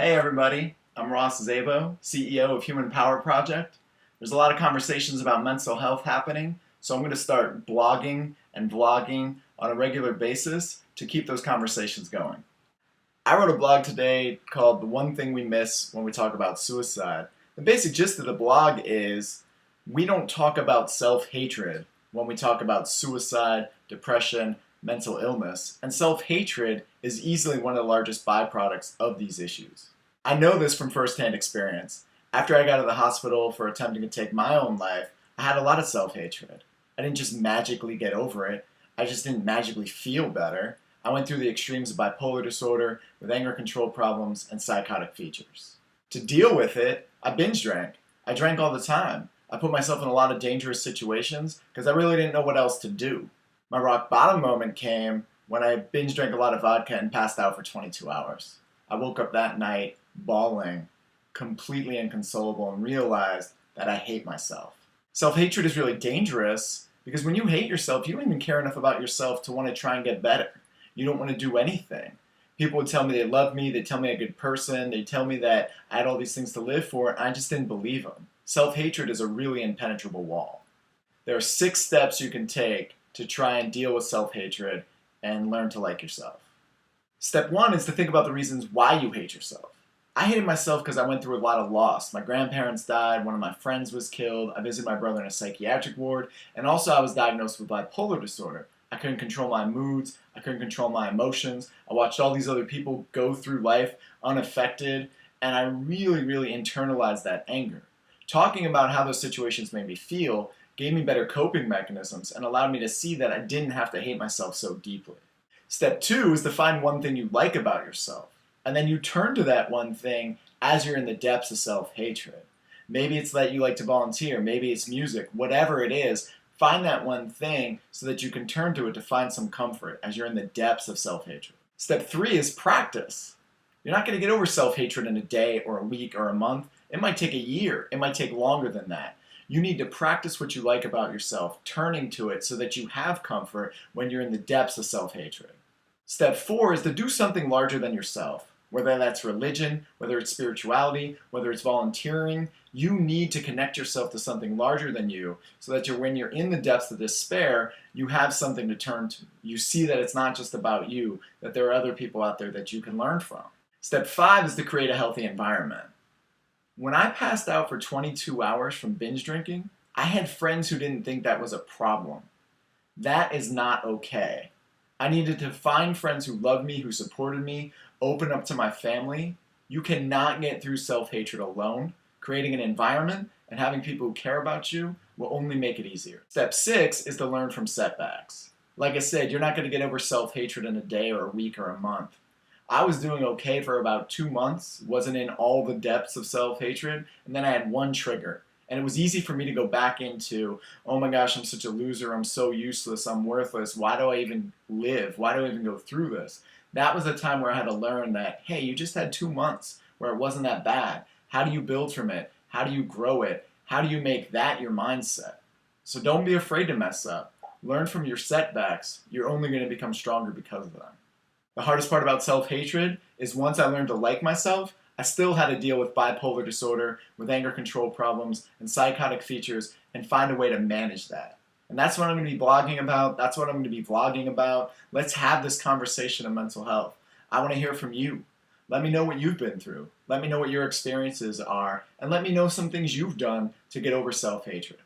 Hey everybody, I'm Szabo, CEO of Human Power Project. There's a lot of conversations about mental health happening, so I'm going to start blogging and vlogging on a regular basis to keep those conversations going. I wrote a blog today called The One Thing We Miss When We Talk About Suicide. The basic gist of the blog is we don't talk about self-hatred when we talk about suicide, depression, mental illness, and self-hatred is easily one of the largest byproducts of these issues. I know this from firsthand experience. After I got out of the hospital for attempting to take my own life, I had a lot of self-hatred. I didn't just magically get over it, I just didn't magically feel better. I went through the extremes of bipolar disorder with anger control problems and psychotic features. To deal with it, I binge drank. I drank all the time. I put myself in a lot of dangerous situations because I really didn't know what else to do. My rock bottom moment came when I binge drank a lot of vodka and passed out for 22 hours. I woke up that night bawling, completely inconsolable, and realized that I hate myself. Self-hatred is really dangerous because when you hate yourself, you don't even care enough about yourself to want to try and get better. You don't want to do anything. People would tell me they love me, they tell me I'm a good person, they tell me that I had all these things to live for, and I just didn't believe them. Self-hatred is a really impenetrable wall. There are 6 steps you can take to try and deal with self-hatred and learn to like yourself. Step 1 is to think about the reasons why you hate yourself. I hated myself because I went through a lot of loss. My grandparents died, one of my friends was killed, I visited my brother in a psychiatric ward, and also I was diagnosed with bipolar disorder. I couldn't control my moods, I couldn't control my emotions, I watched all these other people go through life unaffected, and I really internalized that anger. Talking about how those situations made me feel gave me better coping mechanisms and allowed me to see that I didn't have to hate myself so deeply. Step 2 is to find one thing you like about yourself. And then you turn to that one thing as you're in the depths of self-hatred. Maybe it's that you like to volunteer, maybe it's music, whatever it is, find that one thing so that you can turn to it to find some comfort as you're in the depths of self-hatred. Step 3 is practice. You're not going to get over self-hatred in a day or a week or a month. It might take a year. It might take longer than that. You need to practice what you like about yourself, turning to it so that you have comfort when you're in the depths of self-hatred. Step 4 is to do something larger than yourself. Whether that's religion, whether it's spirituality, whether it's volunteering, you need to connect yourself to something larger than you so that when you're in the depths of despair, you have something to turn to. You see that it's not just about you, that there are other people out there that you can learn from. Step 5 is to create a healthy environment. When I passed out for 22 hours from binge drinking, I had friends who didn't think that was a problem. That is not okay. I needed to find friends who loved me, who supported me, open up to my family. You cannot get through self-hatred alone. Creating an environment and having people who care about you will only make it easier. Step 6 is to learn from setbacks. Like I said, you're not going to get over self-hatred in a day or a week or a month. I was doing okay for about 2 months, wasn't in all the depths of self-hatred, and then I had one trigger. And it was easy for me to go back into, oh my gosh, I'm such a loser, I'm so useless, I'm worthless, why do I even live? Why do I even go through this? That was a time where I had to learn that, hey, you just had 2 months where it wasn't that bad. How do you build from it? How do you grow it? How do you make that your mindset? So don't be afraid to mess up. Learn from your setbacks. You're only going to become stronger because of them. The hardest part about self-hatred is once I learned to like myself, I still had to deal with bipolar disorder, with anger control problems, and psychotic features, and find a way to manage that. And that's what I'm going to be blogging about. That's what I'm going to be vlogging about. Let's have this conversation of mental health. I want to hear from you. Let me know what you've been through. Let me know what your experiences are. And let me know some things you've done to get over self-hatred.